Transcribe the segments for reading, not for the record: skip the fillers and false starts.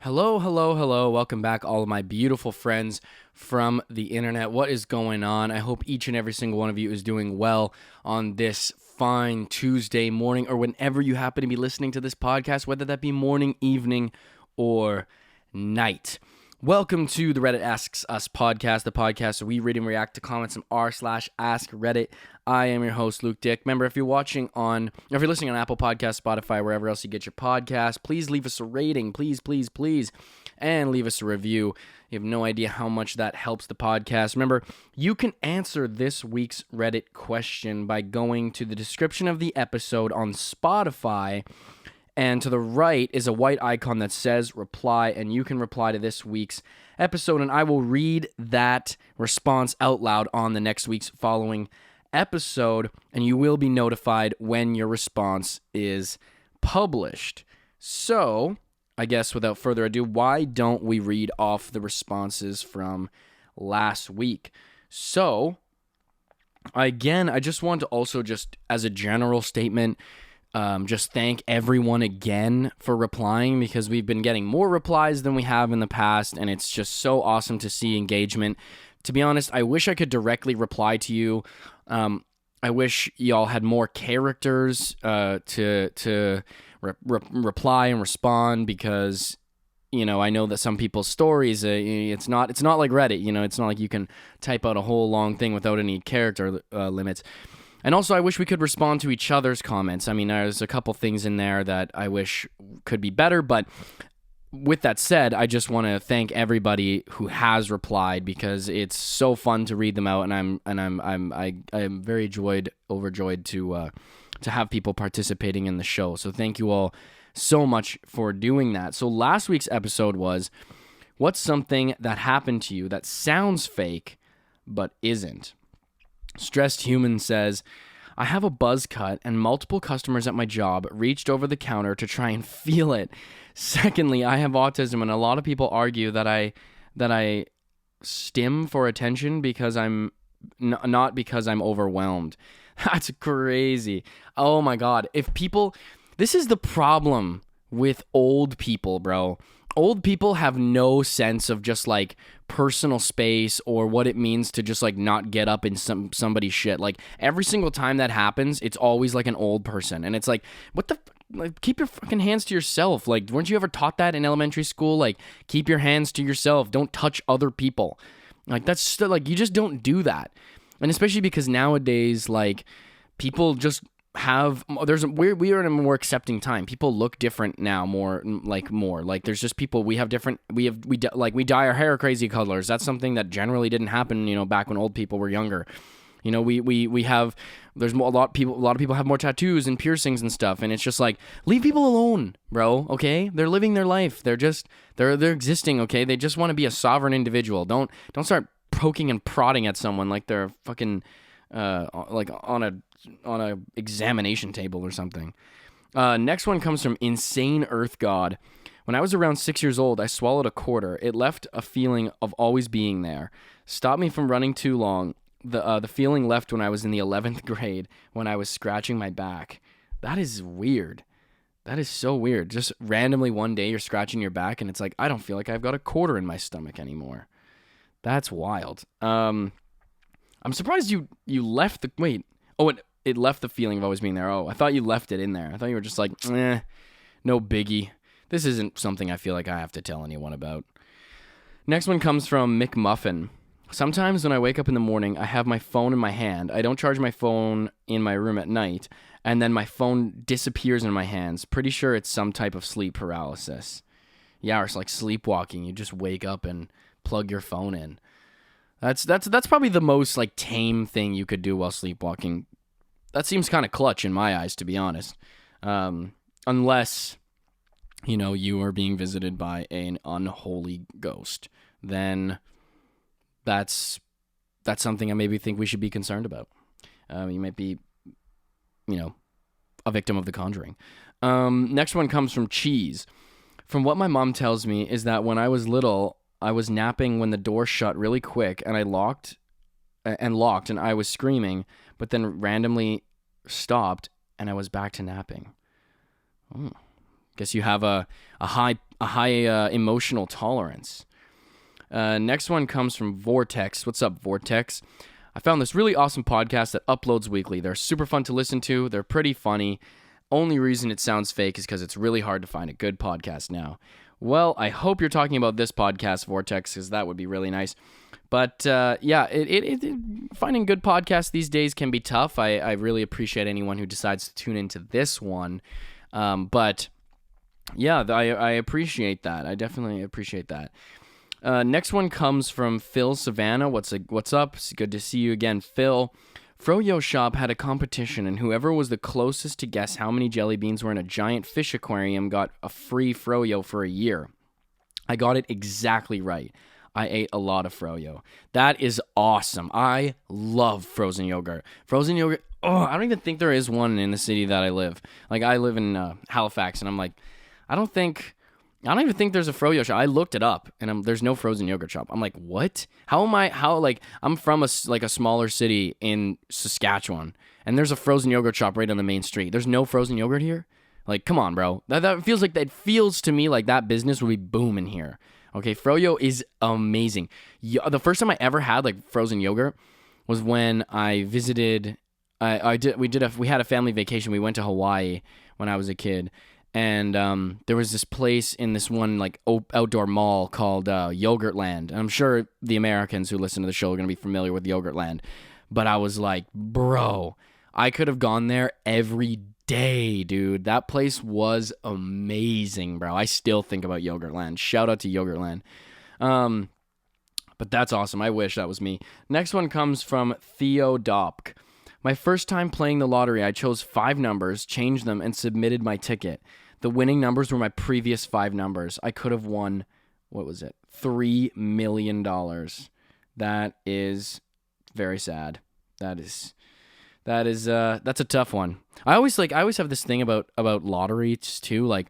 Hello, hello, hello. Welcome back, all of my beautiful friends from the internet. What is going on? I hope each and every single one of you is doing well on this fine Tuesday morning or whenever you happen to be listening to this podcast, whether that be morning, evening, or night. Welcome to the Reddit Asks Us podcast, the podcast where we read and react to comments from r/Askreddit. I am your host, Luke Dick. Remember, if you're listening on Apple Podcasts, Spotify, wherever else you get your podcast, please leave us a rating, please, and leave us a review. You have no idea how much that helps the podcast. Remember, you can answer this week's Reddit question by going to the description of the episode on Spotify, and to the right is a white icon that says reply, and you can reply to this week's episode, and I will read that response out loud on the next week's following episode, and you will be notified when your response is published. So, I guess without further ado, why don't we read off the responses from last week? So, again, I just want to also just as a general statement, just thank everyone again for replying, because we've been getting more replies than we have in the past, and it's just so awesome to see engagement. To be honest, I wish I could directly reply to you. I wish y'all had more characters to reply and respond, because I know that some people's stories, it's not like Reddit. It's not like you can type out a whole long thing without any character limits. And also, I wish we could respond to each other's comments. I mean, there's a couple things in there that I wish could be better, but with that said, I just want to thank everybody who has replied, because it's so fun to read them out, and I'm very overjoyed to have people participating in the show. So thank you all so much for doing that. So last week's episode was, what's something that happened to you that sounds fake but isn't? Stressed Human says, I have a buzz cut and multiple customers at my job reached over the counter to try and feel it. Secondly, I have autism, and a lot of people argue that I stim for attention because I'm not because I'm overwhelmed. That's crazy. Oh my God. This is the problem with old people, bro. Old people have no sense of just like personal space or what it means to just like not get up in somebody's shit. Like every single time that happens, it's always like an old person, and it's like, what the like, keep your fucking hands to yourself. Like, weren't you ever taught that in elementary school? Like, keep your hands to yourself. Don't touch other people. Like, that's still, like, you just don't do that. And especially because nowadays, like, people just have, we are in a more accepting time. People look different now, more like there's just people, we dye our hair crazy colors. That's something that generally didn't happen, back when old people were younger. We have, there's a lot of people have more tattoos and piercings and stuff, and it's just like, leave people alone, bro. Okay, they're living their life. They're existing. Okay, they just want to be a sovereign individual. Don't start poking and prodding at someone like they're fucking like on a examination table or something. Next one comes from Insane Earth God. When I was around 6 years old, I swallowed a quarter. It left a feeling of always being there. Stopped me from running too long. The feeling left when I was in the 11th grade when I was scratching my back. That is weird. That is so weird. Just randomly one day you're scratching your back and it's like, I don't feel like I've got a quarter in my stomach anymore. That's wild. I'm surprised you left the... Wait. Oh, it left the feeling of always being there. Oh, I thought you left it in there. I thought you were just like, no biggie. This isn't something I feel like I have to tell anyone about. Next one comes from McMuffin. Sometimes when I wake up in the morning, I have my phone in my hand. I don't charge my phone in my room at night, and then my phone disappears in my hands. Pretty sure it's some type of sleep paralysis. Yeah, or it's like sleepwalking. You just wake up and plug your phone in. That's probably the most like tame thing you could do while sleepwalking. That seems kind of clutch in my eyes, to be honest. Unless, you are being visited by an unholy ghost, then that's something I maybe think we should be concerned about. You might be, a victim of The Conjuring. Next one comes from Cheese. From what my mom tells me is that when I was little, I was napping when the door shut really quick, and I locked, and I was screaming, but then randomly stopped, and I was back to napping. Guess you have a high a high emotional tolerance. Next one comes from Vortex. What's up, Vortex? I found this really awesome podcast that uploads weekly. They're super fun to listen to. They're pretty funny. Only reason it sounds fake is because it's really hard to find a good podcast now. Well, I hope you're talking about this podcast, Vortex, because that would be really nice. But yeah, finding good podcasts these days can be tough. I really appreciate anyone who decides to tune into this one. But yeah, I appreciate that. I definitely appreciate that. Next one comes from Phil Savannah. What's up? It's good to see you again, Phil. Froyo Shop had a competition, and whoever was the closest to guess how many jelly beans were in a giant fish aquarium got a free Froyo for a year. I got it exactly right. I ate a lot of Froyo. That is awesome. I love frozen yogurt. Frozen yogurt, I don't even think there is one in the city that I live. Like, I live in Halifax, and I'm like, I don't even think there's a Froyo shop. I looked it up, and there's no frozen yogurt shop. I'm like, what? I'm from a smaller city in Saskatchewan, and there's a frozen yogurt shop right on the main street. There's no frozen yogurt here? Like, come on, bro. That feels to me like that business would be booming here. Okay, Froyo is amazing. The first time I ever had like frozen yogurt was when I visited. We had a family vacation. We went to Hawaii when I was a kid. And there was this place in this one like outdoor mall called Yogurtland. And I'm sure the Americans who listen to the show are going to be familiar with Yogurtland. But I was like, bro, I could have gone there every day, dude. That place was amazing, bro. I still think about Yogurtland. Shout out to Yogurtland. But that's awesome. I wish that was me. Next one comes from Theo Dopk. My first time playing the lottery, I chose 5 numbers, changed them, and submitted my ticket. The winning numbers were my previous 5 numbers. I could have won, what was it? $3 million. That is very sad. That's a tough one. I always have this thing about lotteries too. Like,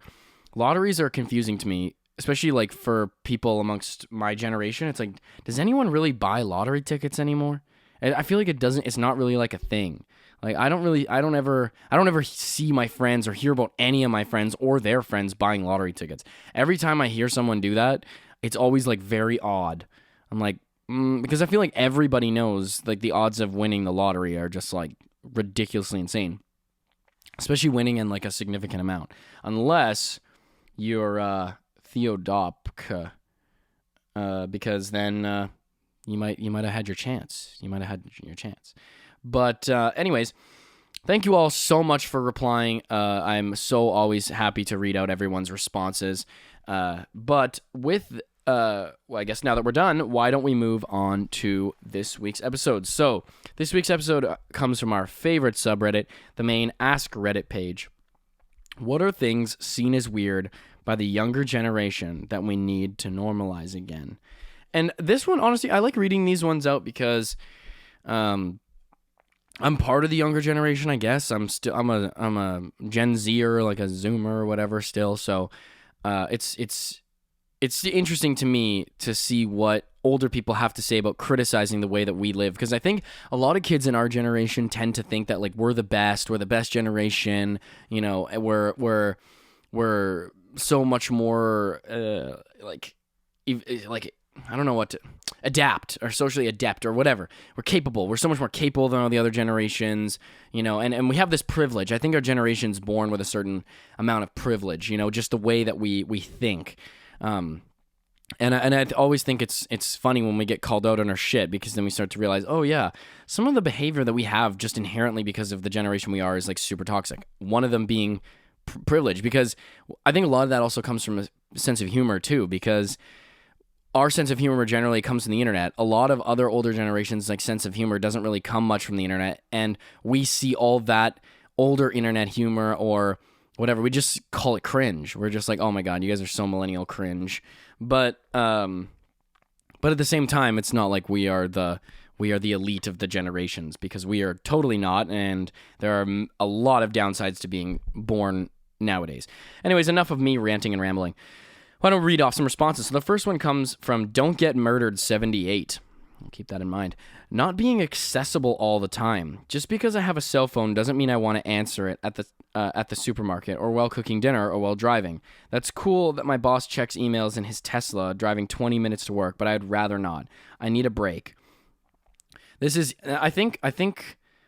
lotteries are confusing to me, especially like for people amongst my generation. It's like, does anyone really buy lottery tickets anymore? I feel like it's not really like a thing. Like, I don't ever see my friends or hear about any of my friends or their friends buying lottery tickets. Every time I hear someone do that, it's always like very odd. I'm like, because I feel like everybody knows like the odds of winning the lottery are just like ridiculously insane, especially winning in like a significant amount, unless you're Theodopk, because then you might have had your chance. But anyways, thank you all so much for replying. I'm so always happy to read out everyone's responses. But with I guess now that we're done, why don't we move on to this week's episode? So this week's episode comes from our favorite subreddit, the main Askreddit page. What are things seen as weird by the younger generation that we need to normalize again? And this one, honestly, I like reading these ones out because I'm part of the younger generation, I guess. I'm a Gen Zer, like a Zoomer or whatever still. So it's interesting to me to see what older people have to say about criticizing the way that we live, because I think a lot of kids in our generation tend to think that like we're the best generation, you know, we're so much more like I don't know what to adapt or socially adept or whatever. We're capable. We're so much more capable than all the other generations, you know, and we have this privilege. I think our generation's born with a certain amount of privilege, you know, just the way that we think. And I always think it's funny when we get called out on our shit, because then we start to realize, oh yeah, some of the behavior that we have just inherently because of the generation we are is like super toxic. One of them being privilege, because I think a lot of that also comes from a sense of humor too, because our sense of humor generally comes from the internet. A lot of other older generations' like sense of humor doesn't really come much from the internet, and we see all that older internet humor or whatever, we just call it cringe. We're just like, oh my god, you guys are so millennial cringe. But at the same time, it's not like we are the elite of the generations, because we are totally not, and there are a lot of downsides to being born nowadays. Anyways, enough of me ranting and rambling. Why don't we read off some responses? So the first one comes from Don't Get Murdered 78. I'll keep that in mind. Not being accessible all the time. Just because I have a cell phone doesn't mean I want to answer it at the supermarket or while cooking dinner or while driving. That's cool that my boss checks emails in his Tesla driving 20 minutes to work, but I'd rather not. I need a break. This is, I think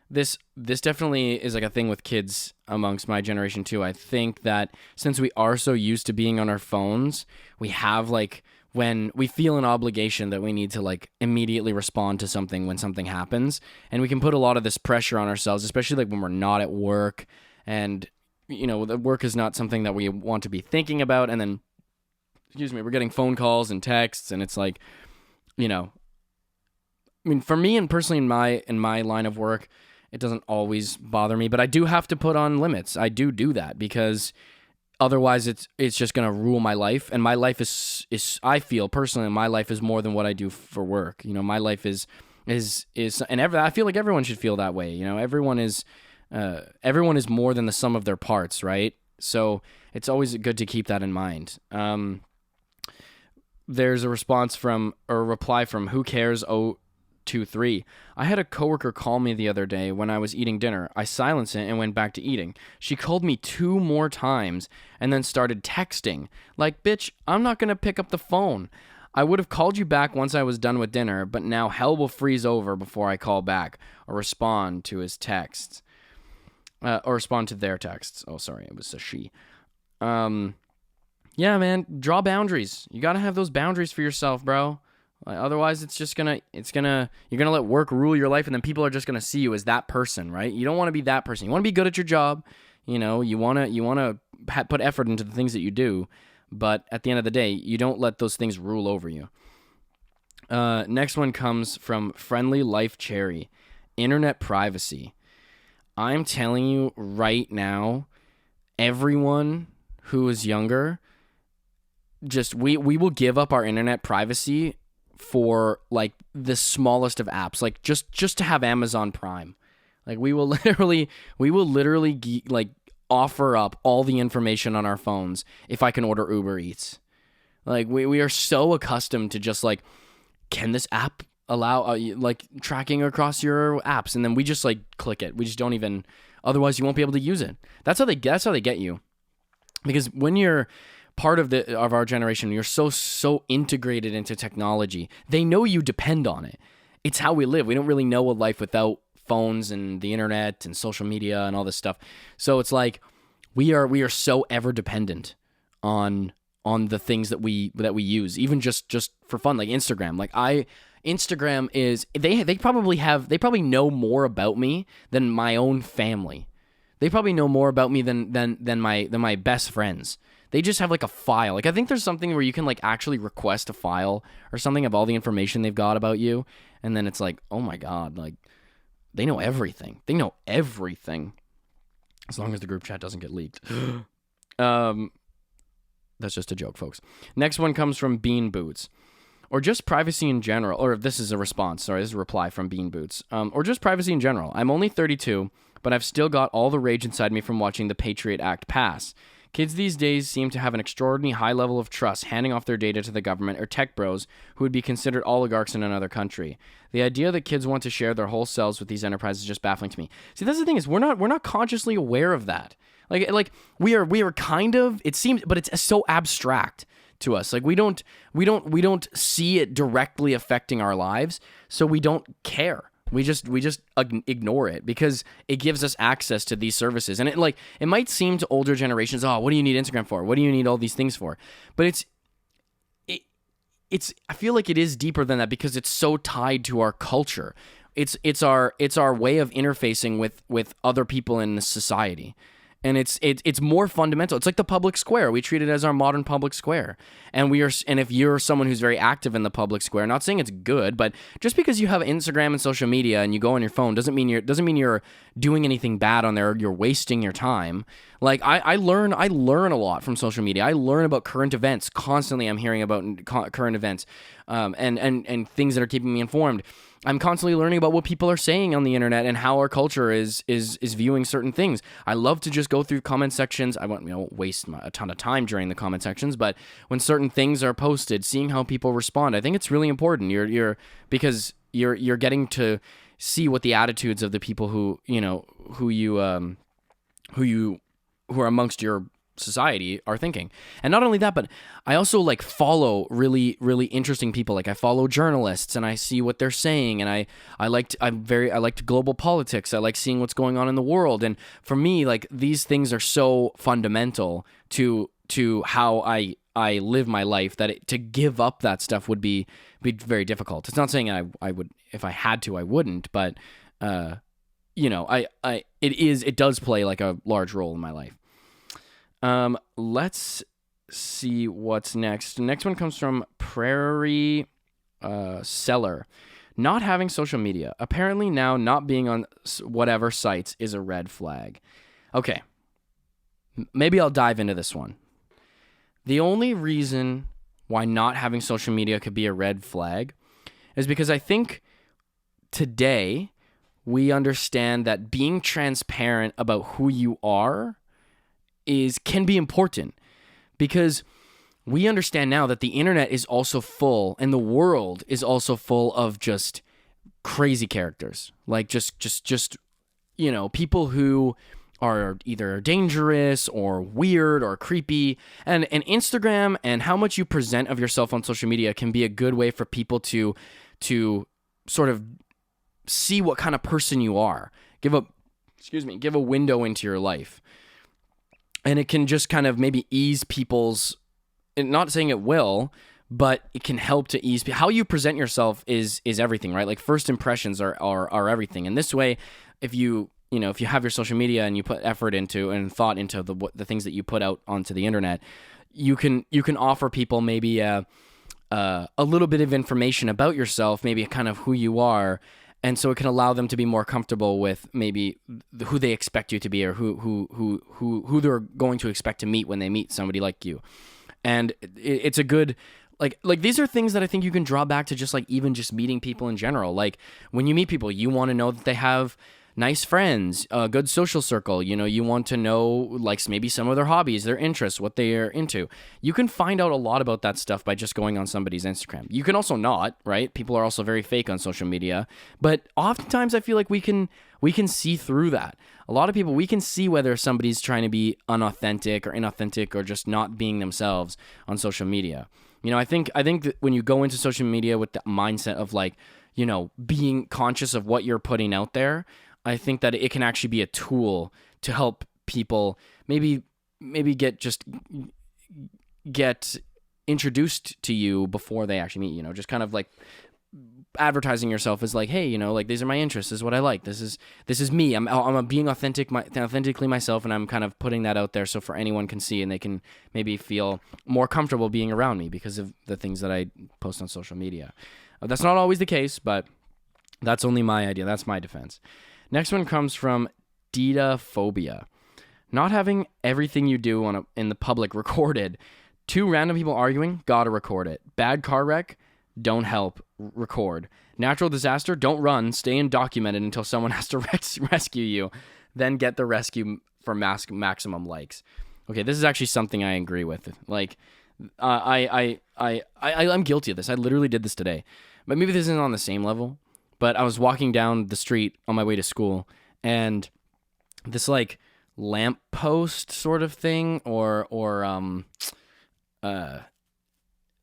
this definitely is like a thing with kids amongst my generation too. I think that since we are so used to being on our phones, we have like, when we feel an obligation that we need to like immediately respond to something when something happens, and we can put a lot of this pressure on ourselves, especially like when we're not at work, and you know, the work is not something that we want to be thinking about, and then we're getting phone calls and texts, and it's like, you know, I mean, for me and personally in my line of work, it doesn't always bother me, but I do have to put on limits. I do that because otherwise it's just going to rule my life, and my life is I feel personally my life is more than what I do for work. You know, my life is and I feel like everyone should feel that way. You know, everyone is more than the sum of their parts, right? So it's always good to keep that in mind. There's a reply from Who Cares 023. I had a coworker call me the other day when I was eating dinner. I silenced it and went back to eating. She called me 2 more times and then started texting. Like, bitch, I'm not going to pick up the phone. I would have called you back once I was done with dinner, but now hell will freeze over before I call back or respond to his texts. Or respond to their texts. Oh, sorry, it was a she. Yeah, man, draw boundaries. You got to have those boundaries for yourself, bro. Like, otherwise, you're gonna let work rule your life, and then people are just gonna see you as that person, right? You don't want to be that person. You want to be good at your job. You know, you wanna put effort into the things that you do, but at the end of the day, you don't let those things rule over you. Next one comes from Friendly Life Cherry. Internet privacy. I'm telling you right now, everyone who is younger, just we will give up our internet privacy for like the smallest of apps, like just to have Amazon Prime. Like we will literally like offer up all the information on our phones if I can order Uber Eats. Like we are so accustomed to just like, can this app allow like tracking across your apps, and then we just like click it. We just don't even, otherwise you won't be able to use it. That's how they get you, because when you're part of our generation, you're so integrated into technology. They know you depend on it. It's how we live. We don't really know a life without phones and the internet and social media and all this stuff. So it's like we are so ever dependent on the things that we use, even just for fun, like Instagram. Like Instagram is they probably know more about me than my own family. They probably know more about me than my best friends. They just have like a file. Like I think there's something where you can like actually request a file or something of all the information they've got about you, and then it's like, oh my god, like they know everything. They know everything, as long as the group chat doesn't get leaked. That's just a joke, folks. Next one comes from Bean Boots. Or just privacy in general. Or this is a response. Sorry, this is a reply from Bean Boots. Or just privacy in general. I'm only 32, but I've still got all the rage inside me from watching the Patriot Act pass. Kids these days seem to have an extraordinarily high level of trust handing off their data to the government or tech bros who would be considered oligarchs in another country. The idea that kids want to share their whole selves with these enterprises is just baffling to me. See, that's the thing, is we're not consciously aware of that. Like we are kind of, it seems, but it's so abstract to us. Like we don't see it directly affecting our lives, so we don't care. We just ignore it because it gives us access to these services. And it might seem to older generations, oh, what do you need Instagram for? What do you need all these things for? But it's I feel like it is deeper than that because it's so tied to our culture. It's our way of interfacing with other people in the society. And it's more fundamental. It's like the public square. We treat it as our modern public square. And if you're someone who's very active in the public square, not saying it's good, but just because you have Instagram and social media and you go on your phone doesn't mean you're doing anything bad on there. You're wasting your time. Like I learn a lot from social media. I learn about current events constantly. I'm hearing about current events, and things that are keeping me informed. I'm constantly learning about what people are saying on the internet and how our culture is viewing certain things. I love to just go through comment sections. I won't waste a ton of time during the comment sections, but when certain things are posted, seeing how people respond, I think it's really important. Because you're getting to see what the attitudes of the people who are amongst your society are thinking. And not only that, but I also like follow really, really interesting people. Like I follow journalists and I see what they're saying. And I like global politics. I like seeing what's going on in the world. And for me, like these things are so fundamental to how I live my life that to give up that stuff would be very difficult. It's not saying I would, if I had to, I wouldn't, but it does play like a large role in my life. Let's see what's next. The next one comes from Prairie Seller. Not having social media. Apparently now not being on whatever sites is a red flag. Okay. Maybe I'll dive into this one. The only reason why not having social media could be a red flag is because I think today we understand that being transparent about who you are can be important, because we understand now that the internet is also full, and the world is also full of just crazy characters, like just people who are either dangerous or weird or creepy, and Instagram and how much you present of yourself on social media can be a good way for people to sort of see what kind of person you are, give a window into your life. And it can just kind of maybe ease people's, not saying it will, but it can help to ease how you present yourself is everything, right? Like first impressions are everything. And this way, if you have your social media and you put effort into and thought into the things that you put out onto the internet, you can offer people maybe a little bit of information about yourself, maybe kind of who you are. And so it can allow them to be more comfortable with maybe who they expect you to be, or who they're going to expect to meet when they meet somebody like you. And it's a good, like these are things that I think you can draw back to just like even just meeting people in general. Like when you meet people, you want to know that they have nice friends, a good social circle. You want to know like maybe some of their hobbies, their interests, what they are into. You can find out a lot about that stuff by just going on somebody's Instagram. You can also not, right? People are also very fake on social media, but oftentimes I feel like we can see through that. A lot of people, we can see whether somebody's trying to be unauthentic or inauthentic or just not being themselves on social media. I think that when you go into social media with the mindset of like, being conscious of what you're putting out there, I think that it can actually be a tool to help people maybe get introduced to you before they actually meet you. Just kind of like advertising yourself as like, hey, like these are my interests, this is what I like, this is me. I'm being authentically myself, and I'm kind of putting that out there so for anyone can see, and they can maybe feel more comfortable being around me because of the things that I post on social media. That's not always the case, but that's only my idea. That's my defense. Next one comes from Dita Phobia. Not having everything you do in the public recorded. Two random people arguing, gotta record it. Bad car wreck, don't help, record. Natural disaster, don't run, stay undocumented until someone has to rescue you. Then get the rescue for maximum likes. Okay, this is actually something I agree with. Like, I'm guilty of this. I literally did this today. But maybe this isn't on the same level. But I was walking down the street on my way to school, and this like lamppost sort of thing, or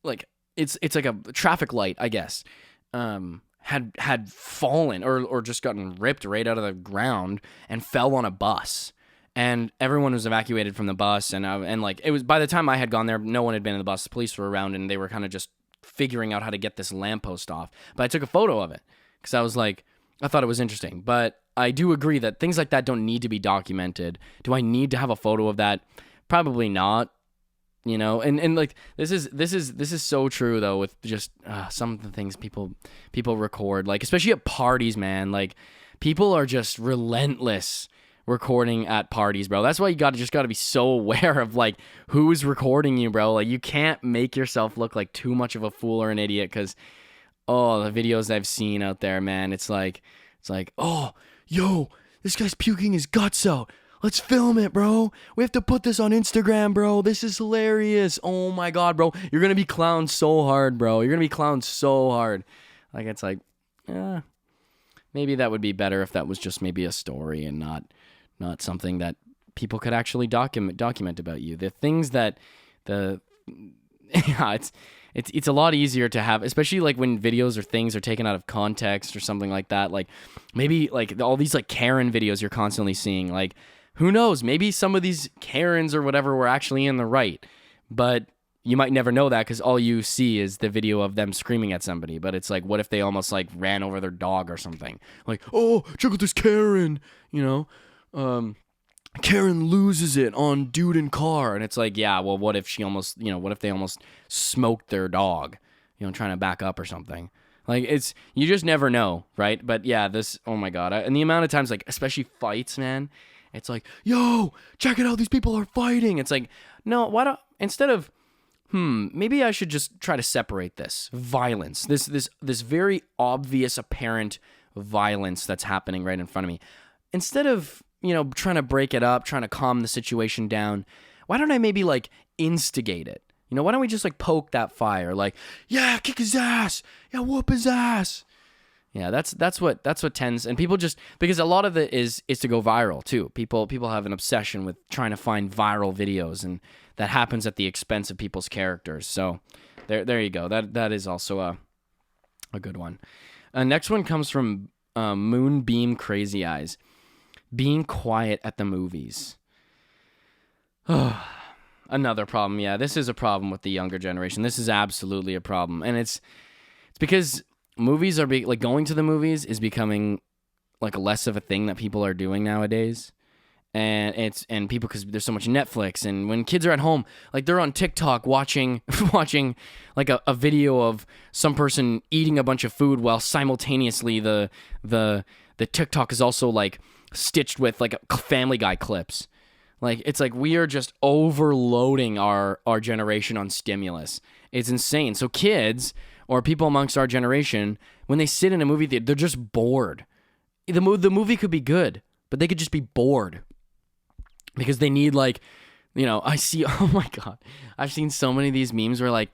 like it's like a traffic light, I guess, had fallen or just gotten ripped right out of the ground and fell on a bus. And everyone was evacuated from the bus, and like it was, by the time I had gone there, no one had been in the bus. The police were around, and they were kind of just figuring out how to get this lamppost off. But I took a photo of it because I thought it was interesting. But I do agree that things like that don't need to be documented. Do I need to have a photo of that? Probably not. And like this is so true though, with just some of the things people record, like especially at parties, man. Like people are just relentless recording at parties, bro. That's why you gotta be so aware of like who's recording you, bro. Like you can't make yourself look like too much of a fool or an idiot, because the videos I've seen out there, man, it's like oh yo, this guy's puking his guts out, let's film it, bro, we have to put this on Instagram, bro, this is hilarious, oh my god, bro, you're gonna be clowned so hard, bro, you're gonna be clowned so hard. Like it's like, maybe that would be better if that was just maybe a story and not something that people could actually document about you. The things that yeah, it's a lot easier to have, especially like when videos or things are taken out of context or something like that. Like maybe like all these like Karen videos you're constantly seeing. Like who knows? Maybe some of these Karens or whatever were actually in the right, but you might never know that because all you see is the video of them screaming at somebody. But it's like, what if they almost like ran over their dog or something? Like, oh, check out this Karen, Karen loses it on dude in car. And it's like, yeah, well, what if she almost, what if they almost smoked their dog, trying to back up or something? Like, you just never know, right? But yeah, oh my God. And the amount of times, like, especially fights, man, it's like, yo, check it out, these people are fighting. It's like, no, why don't, instead of, maybe I should just try to separate this violence, this very obvious, apparent violence that's happening right in front of me. Instead of, trying to break it up, trying to calm the situation down, why don't I maybe like instigate it? Why don't we just like poke that fire? Like, yeah, kick his ass. Yeah, whoop his ass. Yeah, that's what tends, and people just, because a lot of it is to go viral too. People have an obsession with trying to find viral videos, and that happens at the expense of people's characters. So there you go. That is also a good one. Next one comes from Moonbeam Crazy Eyes. Being quiet at the movies. Another problem. Yeah, this is a problem with the younger generation. This is absolutely a problem, and it's because movies are like going to the movies is becoming like less of a thing that people are doing nowadays. And people, because there's so much Netflix, and when kids are at home, like they're on TikTok watching like a video of some person eating a bunch of food while simultaneously the TikTok is also like stitched with like Family Guy clips. Like, it's like we are just overloading our generation on stimulus. It's insane. So kids or people amongst our generation, when they sit in a movie theater, they're just bored. The movie could be good, but they could just be bored because they need like, I see, oh my God, I've seen so many of these memes where like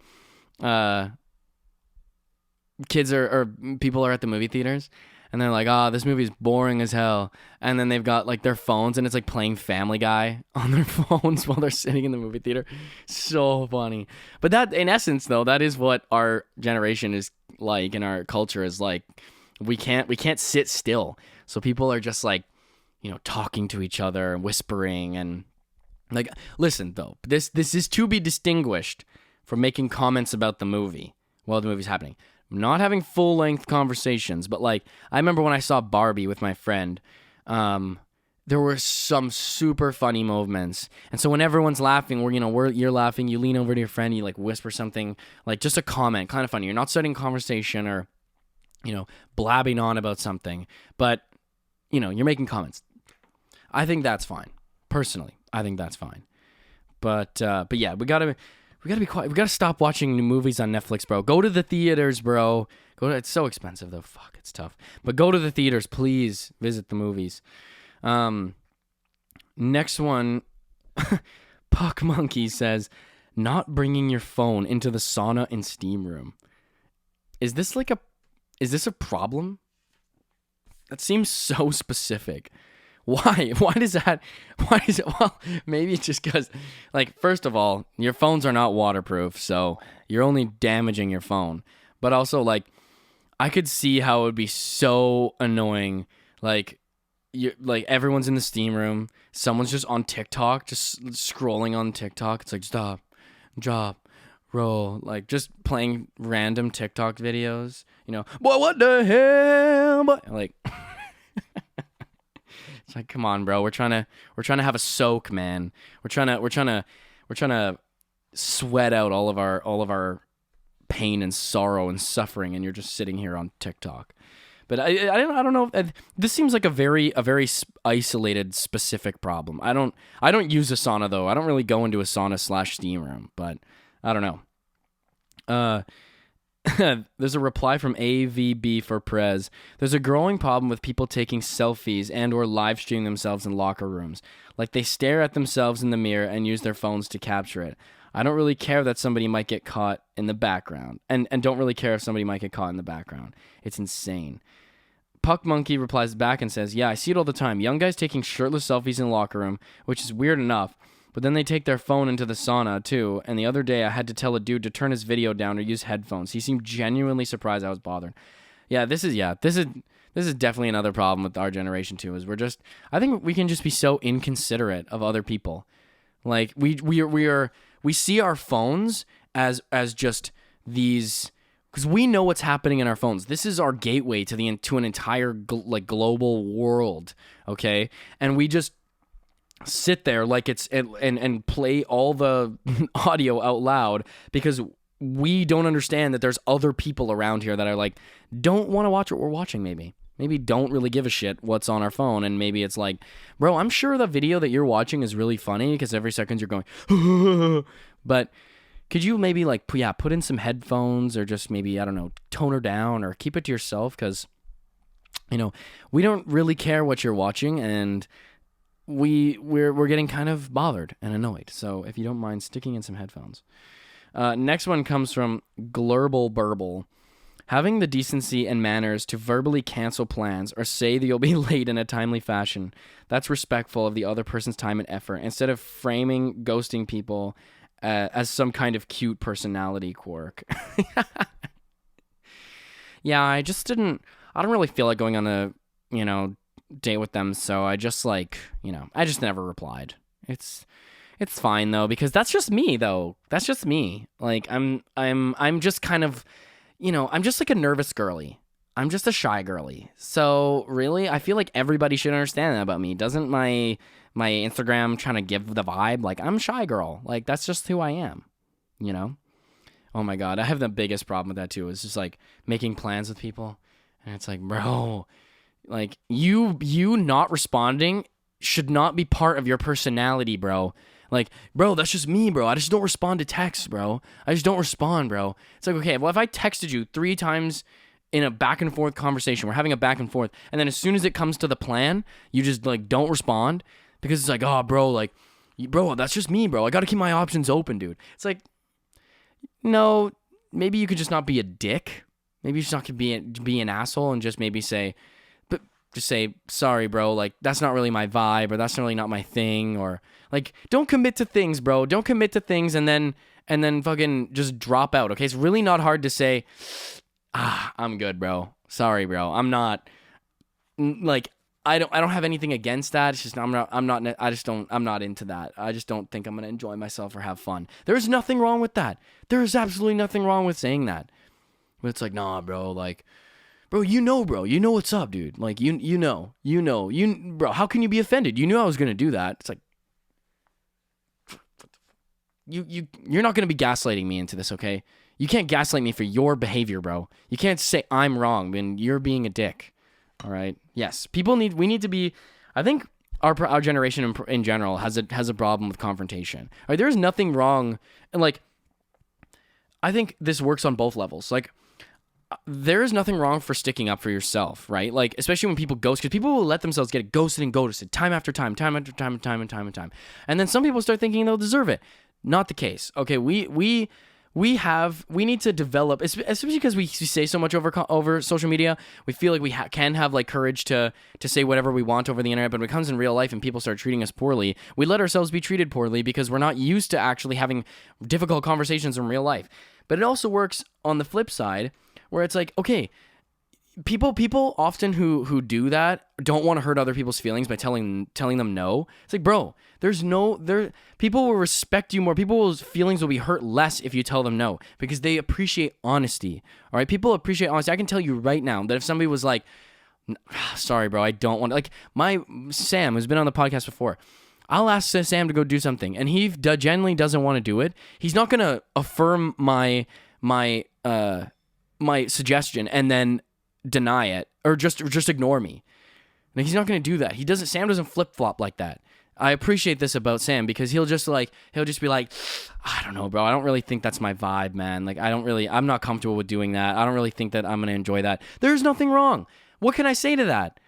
kids or people are at the movie theaters and they're like, this movie's boring as hell. And then they've got like their phones and it's like playing Family Guy on their phones while they're sitting in the movie theater. So funny. But that, in essence though, that is what our generation is like, and our culture is like. We can't sit still. So people are just like, talking to each other and whispering, and like, listen though, this is to be distinguished from making comments about the movie while the movie's happening. I'm not having full length conversations, but like, I remember when I saw Barbie with my friend, there were some super funny moments. And so when everyone's laughing, you're laughing, you lean over to your friend, you like whisper something, like just a comment, kind of funny. You're not starting a conversation or blabbing on about something, but you're making comments. I think that's fine. Personally, I think that's fine. But yeah, we gotta be quiet. We gotta stop watching new movies on Netflix, bro. Go to the theaters, bro. It's so expensive though. Fuck, it's tough. But go to the theaters, please. Visit the movies. Next one, Puck Monkey says, not bringing your phone into the sauna and steam room. Is this a problem? That seems so specific. Why? Why is it? Well, maybe it's just because, like, first of all, your phones are not waterproof, so you're only damaging your phone. But also, like, I could see how it would be so annoying. Like, everyone's in the steam room, someone's just on TikTok, just scrolling on TikTok. It's like, stop, drop, roll, like just playing random TikTok videos. Boy, what the hell? Like, it's like, come on, bro. We're trying to have a soak, man. We're trying to sweat out all of our pain and sorrow and suffering, and you're just sitting here on TikTok. But I don't know. This seems like a very isolated, specific problem. I don't use a sauna though. I don't really go into a sauna / steam room, but I don't know. There's a reply from AVB for Prez. There's a growing problem with people taking selfies and or live streaming themselves in locker rooms. Like they stare at themselves in the mirror and use their phones to capture it. I don't really care that somebody might get caught in the background. And don't really care if somebody might get caught in the background. It's insane. Puck Monkey replies back and says, yeah, I see it all the time. Young guys taking shirtless selfies in the locker room, which is weird enough, but then they take their phone into the sauna too. And the other day I had to tell a dude to turn his video down or use headphones. He seemed genuinely surprised I was bothered. Yeah, this is definitely another problem with our generation too, is I think we can just be so inconsiderate of other people. Like we see our phones as just these, because we know what's happening in our phones. This is our gateway to an entire global world, okay? And we just sit there like it's and play all the audio out loud because we don't understand that there's other people around here that are like don't want to watch what we're watching. Maybe don't really give a shit what's on our phone, and maybe it's like, bro, I'm sure the video that you're watching is really funny because every second you're going, but could you maybe put in some headphones or just maybe, I don't know, tone her down or keep it to yourself because, we don't really care what you're watching, and we're getting kind of bothered and annoyed. So if you don't mind sticking in some headphones. Next one comes from Glurble Burble. Having the decency and manners to verbally cancel plans or say that you'll be late in a timely fashion. That's respectful of the other person's time and effort instead of framing ghosting people as some kind of cute personality quirk. Yeah, I don't really feel like going on a, date with them, so I just I just never replied. It's fine though, because that's just me though. That's just me. Like I'm just kind of, I'm just like a nervous girly. I'm just a shy girly. So really, I feel like everybody should understand that about me. Doesn't my Instagram trying to give the vibe? Like, I'm a shy girl. Like, that's just who I am, Oh my God. I have the biggest problem with that too. It's just like making plans with people. And it's like, bro, like you not responding should not be part of your personality, bro. Like, bro, that's just me, bro. I just don't respond to texts, bro. I just don't respond, bro. It's like, okay, well, if I texted you 3 times in a back and forth conversation, we're having a back and forth, and then as soon as it comes to the plan, you just don't respond because it's like, oh, bro, bro, that's just me, bro. I got to keep my options open, dude. It's like, no, maybe you could just not be a dick. Maybe you just not be an asshole and just maybe say, just say, sorry, bro, like, that's not really my vibe, or that's really not my thing, or, like, don't commit to things, bro. Don't commit to things and then fucking just drop out, okay? It's really not hard to say, I'm good, bro. Sorry, bro. I'm not, like, I don't have anything against that. It's just, I'm not into that. I just don't think I'm going to enjoy myself or have fun. There's nothing wrong with that. There is absolutely nothing wrong with saying that. But it's like, nah, bro, like, bro, bro, what's up, dude. Like, bro, how can you be offended? You knew I was going to do that. It's like, you're not going to be gaslighting me into this, okay? You can't gaslight me for your behavior, bro. You can't say I'm wrong when you're being a dick. All right. Yes. We need to be, I think our generation in general has a problem with confrontation. All right. There's nothing wrong. And like, I think this works on both levels. Like, there is nothing wrong for sticking up for yourself, right? Like, especially when people ghost, because people will let themselves get ghosted and ghosted time after time. And then some people start thinking they'll deserve it. Not the case. Okay, we need to develop, especially because we say so much over social media. We feel like we can have like courage to say whatever we want over the internet, but when it comes in real life and people start treating us poorly, we let ourselves be treated poorly because we're not used to actually having difficult conversations in real life. But it also works on the flip side, where it's like, okay, people often who do that don't want to hurt other people's feelings by telling them no. It's like, bro, people will respect you more. People's feelings will be hurt less if you tell them no, because they appreciate honesty. All right, people appreciate honesty. I can tell you right now that if somebody was like, sorry, bro, I don't want to, like my Sam, who's been on the podcast before, I'll ask Sam to go do something, and he genuinely doesn't want to do it. He's not gonna affirm my suggestion and then deny it or just ignore me. Like, he's not going to do that. Sam doesn't flip-flop like that. I appreciate this about Sam because he'll just be like, I don't know, bro. I don't really think that's my vibe, man. Like, I'm not comfortable with doing that. I don't really think that I'm going to enjoy that. There's nothing wrong. What can I say to that?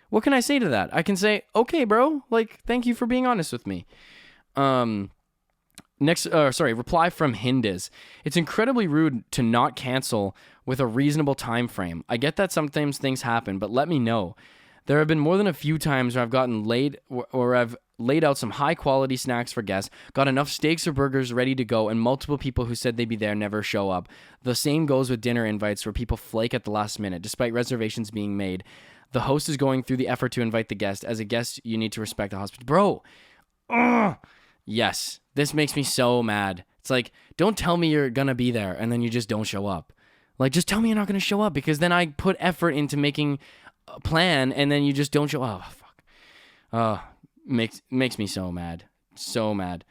I can say, okay, bro, like, thank you for being honest with me. Reply from Hindiz. It's incredibly rude to not cancel with a reasonable time frame. I get that sometimes things happen, but let me know. There have been more than a few times where I've gotten late or I've laid out some high quality snacks for guests, got enough steaks or burgers ready to go, and multiple people who said they'd be there never show up. The same goes with dinner invites where people flake at the last minute, despite reservations being made. The host is going through the effort to invite the guest. As a guest, you need to respect the hospitality. Bro, yes, this makes me so mad. It's like, don't tell me you're gonna be there and then you just don't show up. Like, just tell me you're not gonna show up, because then I put effort into making a plan and then you just don't show up. Oh, fuck. Makes me so mad. So mad.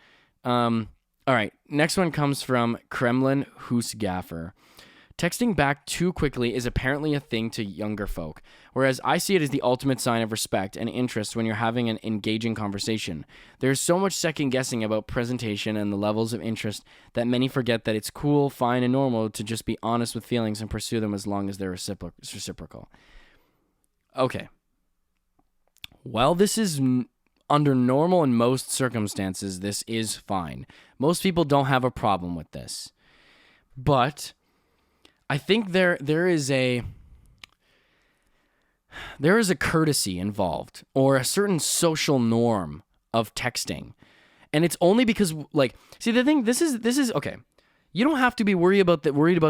All right, next one comes from Kremlin Husgaffer. Texting back too quickly is apparently a thing to younger folk, whereas I see it as the ultimate sign of respect and interest when you're having an engaging conversation. There's so much second guessing about presentation and the levels of interest that many forget that it's cool, fine, and normal to just be honest with feelings and pursue them as long as they're reciprocal. Okay. Well, this is under normal and most circumstances, this is fine. Most people don't have a problem with this. But I think there is a courtesy involved, or a certain social norm of texting. And it's only because, like, see, the thing, this is okay. You don't have to be worried about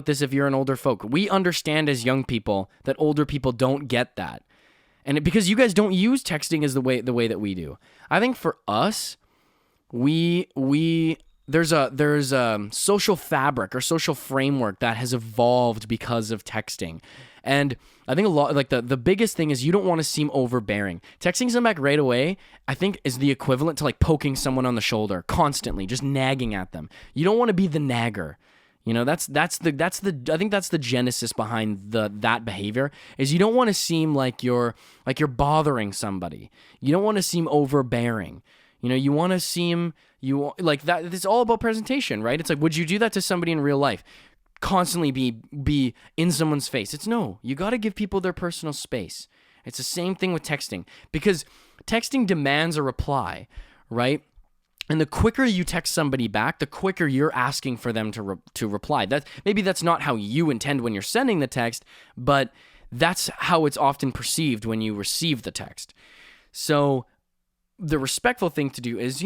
this if you're an older folk. We understand as young people that older people don't get that. And because you guys don't use texting as the way that we do. I think for us, there's a social fabric or social framework that has evolved because of texting. And I think a lot, like the biggest thing is you don't want to seem overbearing. Texting someone back right away, I think, is the equivalent to like poking someone on the shoulder constantly, just nagging at them. You don't want to be the nagger. You know, I think that's the genesis behind that behavior, is you don't want to seem like you're bothering somebody. You don't want to seem overbearing. You know, you want to seem like that. It's all about presentation, right? It's like, would you do that to somebody in real life? Constantly be in someone's face. It's no. You got to give people their personal space. It's the same thing with texting, because texting demands a reply, right? And the quicker you text somebody back, the quicker you're asking for them to reply. Maybe that's not how you intend when you're sending the text, but that's how it's often perceived when you receive the text. So the respectful thing to do is,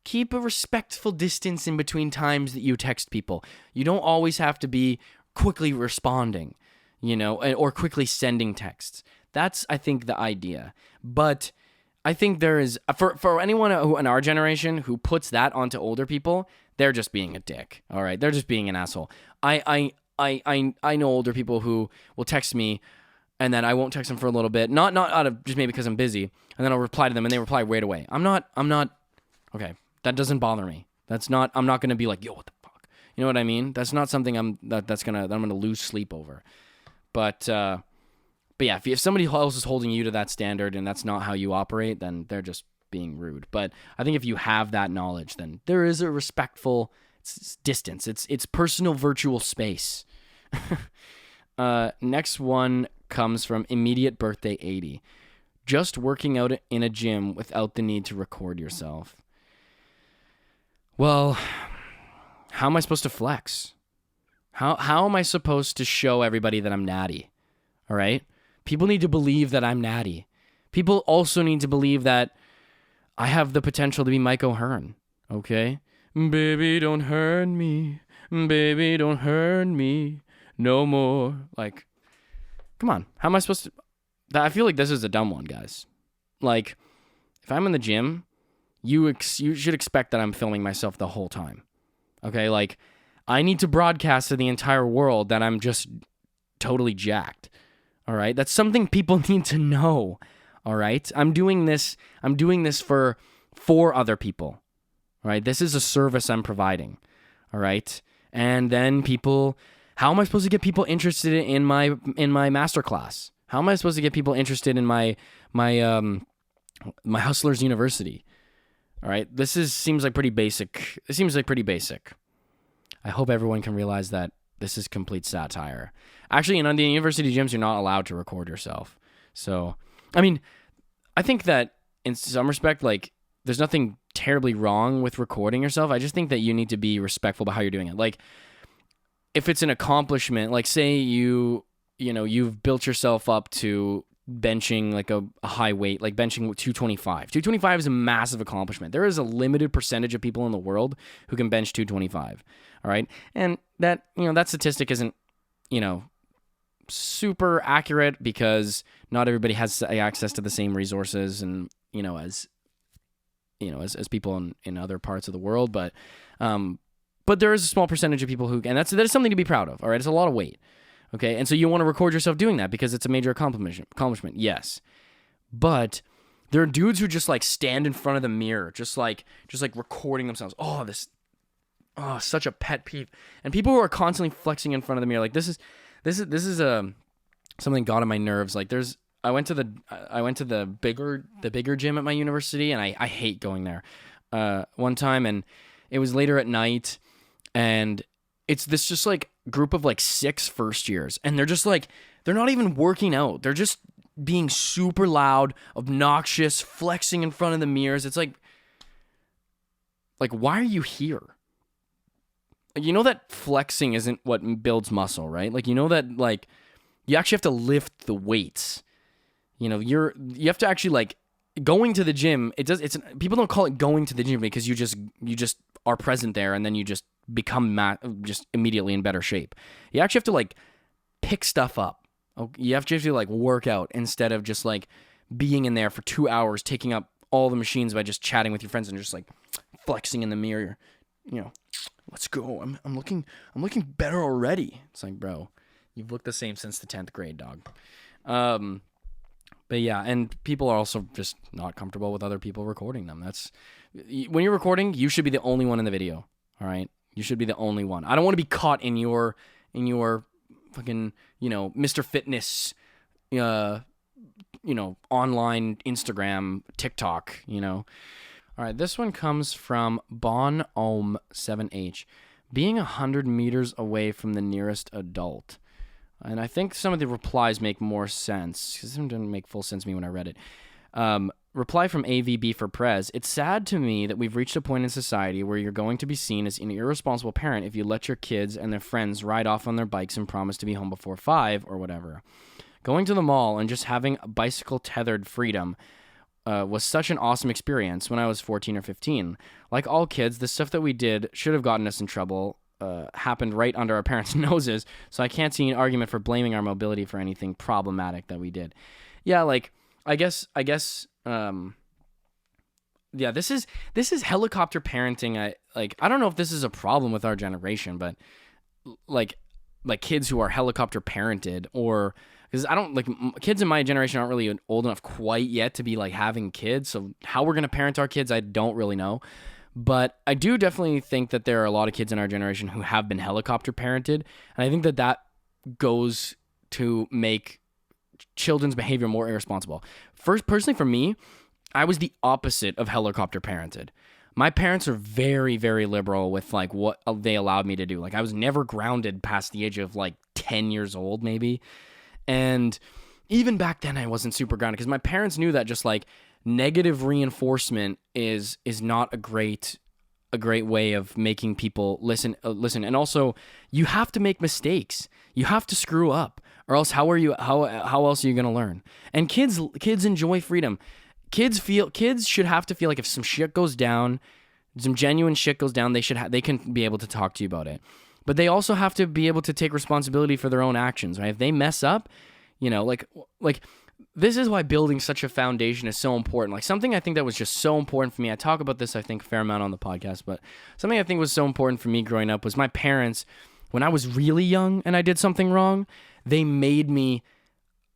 keep a respectful distance in between times that you text people. You don't always have to be quickly responding, or quickly sending texts. That's, I think, the idea. But I think there is, for anyone who in our generation who puts that onto older people, they're just being a dick. All right, they're just being an asshole. I know older people who will text me, and then I won't text them for a little bit, not out of just maybe because I'm busy, and then I'll reply to them, and they reply right away. I'm not. Okay, that doesn't bother me. I'm not gonna be like, yo, what the fuck? You know what I mean? That's not something I'm gonna lose sleep over. But yeah, if somebody else is holding you to that standard and that's not how you operate, then they're just being rude. But I think if you have that knowledge, then there is a respectful distance. It's personal virtual space. Next one comes from Immediate Birthday 80. Just working out in a gym without the need to record yourself. Well, how am I supposed to flex? How am I supposed to show everybody that I'm natty? All right? People need to believe that I'm natty. People also need to believe that I have the potential to be Mike O'Hearn, okay? Baby, don't hurt me. Baby, don't hurt me no more. Like, come on. How am I supposed to... I feel like this is a dumb one, guys. Like, if I'm in the gym, you should expect that I'm filming myself the whole time, okay? Like, I need to broadcast to the entire world that I'm just totally jacked. All right, that's something people need to know. All right, I'm doing this for other people. All right, this is a service I'm providing. All right, and then people, how am I supposed to get people interested in my masterclass? How am I supposed to get people interested in my Hustlers University? All right, seems like pretty basic. It seems like pretty basic. I hope everyone can realize that this is complete satire. Actually, in the university gyms, you're not allowed to record yourself. So, I mean, I think that in some respect, like, there's nothing terribly wrong with recording yourself. I just think that you need to be respectful about how you're doing it. Like, if it's an accomplishment, like say you've built yourself up to benching like a high weight, like benching 225. 225 is a massive accomplishment. There is a limited percentage of people in the world who can bench 225. All right. And that, that statistic isn't, super accurate because not everybody has access to the same resources and, as people in other parts of the world. But there is a small percentage of people who, and that is something to be proud of. All right. It's a lot of weight. Okay, and so you want to record yourself doing that because it's a major accomplishment. Yes, but there are dudes who just like stand in front of the mirror, just like recording themselves. Such a pet peeve. And people who are constantly flexing in front of the mirror, like this is something got on my nerves. Like I went to the bigger gym at my university, and I hate going there. One time, and it was later at night, and it's this just like group of like 6 first years, and they're just like, they're not even working out. They're just being super loud, obnoxious, flexing in front of the mirrors. It's like why are you here? You know that flexing isn't what builds muscle, right? Like, that like you actually have to lift the weights. You have to actually like going to the gym. People don't call it going to the gym because you just are present there, and then you just become just immediately in better shape. You actually have to like pick stuff up. You have to like work out instead of just like being in there for 2 hours, taking up all the machines by just chatting with your friends and just like flexing in the mirror. Let's go. I'm looking better already. It's like, bro, you've looked the same since the 10th grade, dog. But yeah, and people are also just not comfortable with other people recording them. When you're recording, you should be the only one in the video. All right. You should be the only one. I don't want to be caught in your fucking, Mr. Fitness, online Instagram, TikTok, All right, this one comes from Bon7H. Being 100 meters away from the nearest adult. And I think some of the replies make more sense, because it didn't make full sense to me when I read it. Reply from AVB for Prez. It's sad to me that we've reached a point in society where you're going to be seen as an irresponsible parent if you let your kids and their friends ride off on their bikes and promise to be home before 5 or whatever. Going to the mall and just having bicycle tethered freedom was such an awesome experience when I was 14 or 15. Like all kids, the stuff that we did should have gotten us in trouble. Happened right under our parents' noses, so I can't see an argument for blaming our mobility for anything problematic that we did. Yeah, like I guess yeah, this is helicopter parenting. I don't know if this is a problem with our generation, but like kids who are helicopter parented, or because I don't like kids in my generation aren't really old enough quite yet to be like having kids. So how we're gonna parent our kids, I don't really know. But I do definitely think that there are a lot of kids in our generation who have been helicopter parented, and I think that goes to make children's behavior more irresponsible. Personally for me, I was the opposite of helicopter parented. My parents are very, very liberal with like what they allowed me to do. Like I was never grounded past the age of like 10 years old maybe. And even back then I wasn't super grounded because my parents knew that just like negative reinforcement is not a great way of making people listen. And also you have to make mistakes. You have to screw up, or else how else are you going to learn? And kids enjoy freedom. Kids should have to feel like if some shit goes down, some genuine shit goes down, they can be able to talk to you about it. But they also have to be able to take responsibility for their own actions, right? If they mess up, like this is why building such a foundation is so important. Like something I think that was just so important for me. I talk about this, I think, a fair amount on the podcast, but something I think was so important for me growing up was my parents, when I was really young and I did something wrong, they made me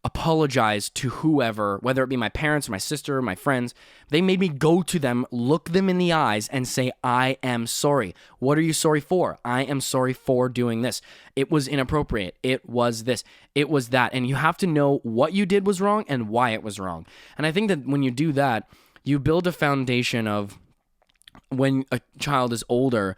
apologize to whoever, whether it be my parents or my sister or my friends. They made me go to them, look them in the eyes and say, I am sorry. What are you sorry for? I am sorry for doing this. It was inappropriate. It was this. It was that. And you have to know what you did was wrong and why it was wrong. And I think that when you do that, you build a foundation of when a child is older,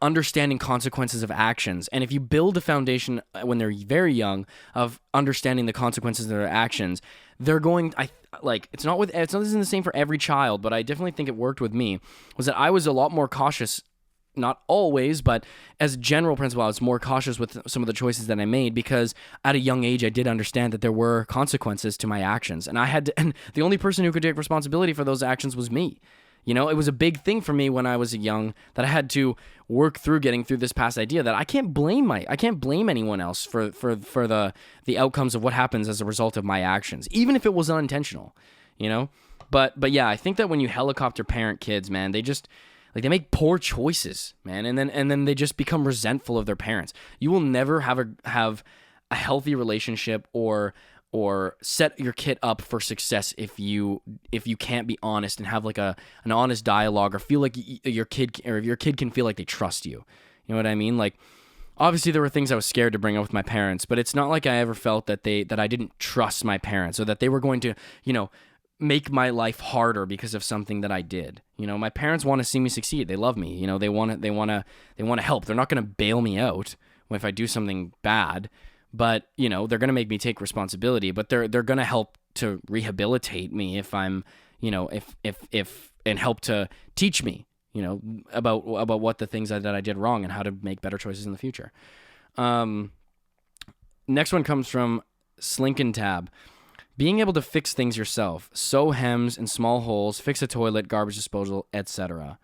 understanding consequences of actions. And if you build a foundation when they're very young of understanding the consequences of their actions, they're going, it's not the same for every child, but I definitely think it worked with me, was that I was a lot more cautious, not always, but as a general principle, I was more cautious with some of the choices that I made because at a young age, I did understand that there were consequences to my actions. And and the only person who could take responsibility for those actions was me. It was a big thing for me when I was young that I had to work through getting through this past idea that I can't blame anyone else for the outcomes of what happens as a result of my actions, even if it was unintentional, But yeah, I think that when you helicopter parent kids, man, they just they make poor choices, man, and then they just become resentful of their parents. You will never have a healthy relationship or set your kid up for success if you can't be honest and have like an honest dialogue or feel like your kid can feel like they trust you. You know what I mean? Like, obviously there were things I was scared to bring up with my parents, but it's not like I ever felt that I didn't trust my parents or that they were going to, make my life harder because of something that I did. My parents want to see me succeed. They love me. They want to help. They're not going to bail me out if I do something bad. But, they're going to make me take responsibility, but they're going to help to rehabilitate me if I'm, if and help to teach me, about what the things that I did wrong and how to make better choices in the future. Next one comes from Slinkin Tab. Being able to fix things yourself, sew hems in small holes, fix a toilet, garbage disposal, etc.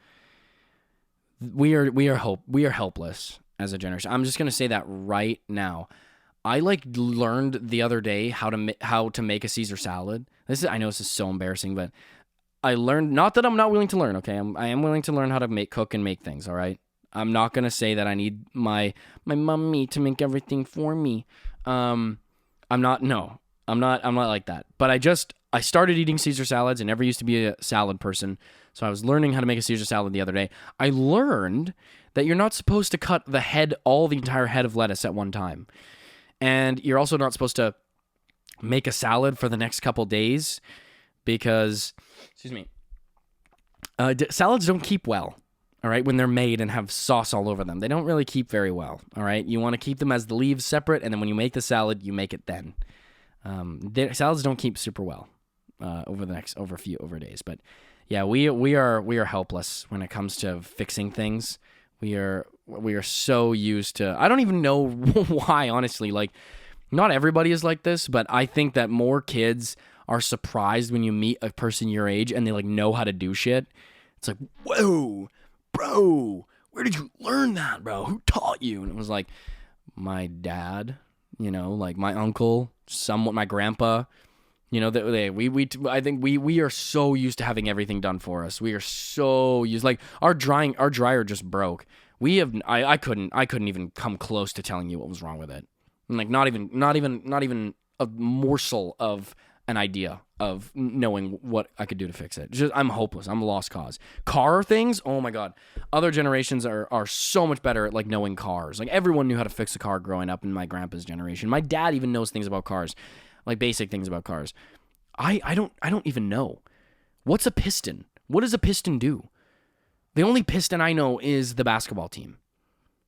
We are helpless as a generation. I'm just going to say that right now. I learned the other day how to make a Caesar salad. I know this is so embarrassing, but I learned, not that I'm not willing to learn, okay? I am willing to learn how to cook and make things, all right? I'm not going to say that I need my mommy to make everything for me. I'm not like that. But I started eating Caesar salads and never used to be a salad person. So I was learning how to make a Caesar salad the other day. I learned that you're not supposed to cut the entire head of lettuce at one time. And you're also not supposed to make a salad for the next couple days because, salads don't keep well, all right, when they're made and have sauce all over them. They don't really keep very well, all right? You want to keep them as the leaves separate, and then when you make the salad, you make it then. Salads don't keep super well over days. But yeah, we are helpless when it comes to fixing things. We are so used to, I don't even know why, honestly. Like, not everybody is like this, but I think that more kids are surprised when you meet a person your age and they know how to do shit. It's like, whoa, bro, where did you learn that, bro? Who taught you? And it was like, my dad, my uncle, somewhat my grandpa. I think we are so used to having everything done for us. We are so used, our dryer just broke. I couldn't even come close to telling you what was wrong with it. Not even a morsel of an idea of knowing what I could do to fix it. I'm hopeless. I'm a lost cause. Car things, oh my God. Other generations are so much better at knowing cars. Everyone knew how to fix a car growing up in my grandpa's generation. My dad even knows things about cars. Basic things about cars. I don't even know. What's a piston? What does a piston do? The only piston I know is the basketball team.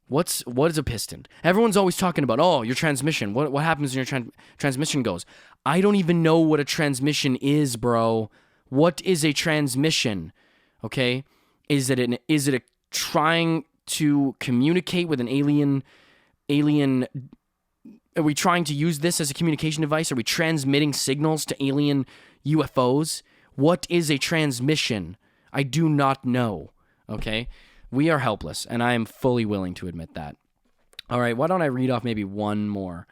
What is a piston? Everyone's always talking about, your transmission. What happens when your transmission goes? I don't even know what a transmission is, bro. What is a transmission? Okay? Is it a trying to communicate with an alien? Are we trying to use this as a communication device? Are we transmitting signals to alien UFOs? What is a transmission? I do not know, okay? We are helpless, and I am fully willing to admit that. All right, why don't I read off maybe one more?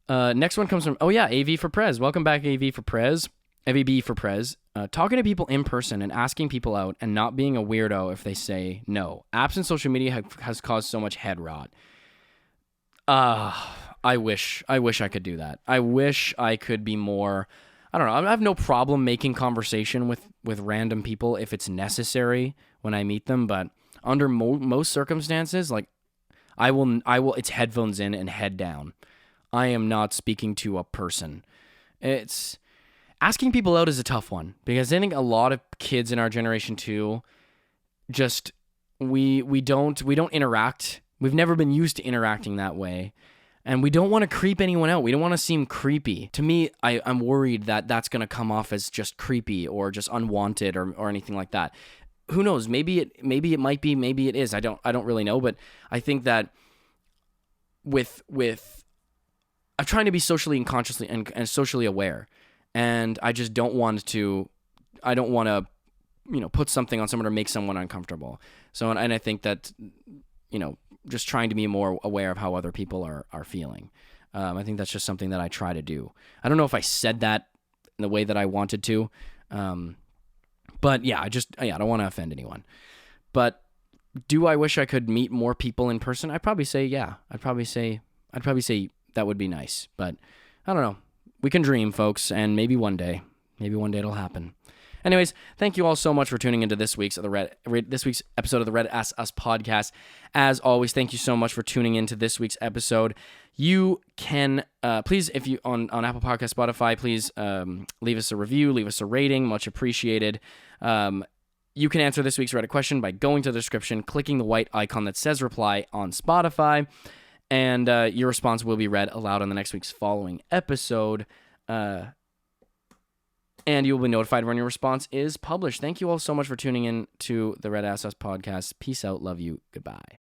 Next one comes from, AV for Prez. Welcome back, AV for Prez. AVB for Prez. Talking to people in person and asking people out and not being a weirdo if they say no. Apps and social media has caused so much head rot. I wish I could do that. I wish I could be more, I don't know. I have no problem making conversation with random people if it's necessary when I meet them, but under most circumstances, I will, it's headphones in and head down. I am not speaking to a person. Asking people out is a tough one because I think a lot of kids in our generation too just we don't interact. We've never been used to interacting that way. And we don't want to creep anyone out. We don't want to seem creepy. To me, I'm worried that that's going to come off as just creepy or just unwanted or anything like that. Who knows? Maybe it might be. Maybe it is. I don't really know. But I think that with I'm trying to be socially and consciously and socially aware, and I just don't want to. I don't want to, put something on someone or make someone uncomfortable. So and I think that just trying to be more aware of how other people are feeling. I think that's just something that I try to do. I don't know if I said that in the way that I wanted to, but yeah, I don't want to offend anyone. But do I wish I could meet more people in person? I'd probably say yeah. I'd probably say that would be nice. But I don't know. We can dream, folks, and maybe one day it'll happen. Anyways, thank you all so much for tuning into this week's episode of the Red Ask Us podcast. As always, thank you so much for tuning into this week's episode. You can please, if you on Apple Podcast, Spotify, please leave us a review, leave us a rating, much appreciated. You can answer this week's Reddit question by going to the description, clicking the white icon that says reply on Spotify, and your response will be read aloud on the next week's following episode. And you will be notified when your response is published. Thank you all so much for tuning in to the Red Ask Us podcast. Peace out. Love you. Goodbye.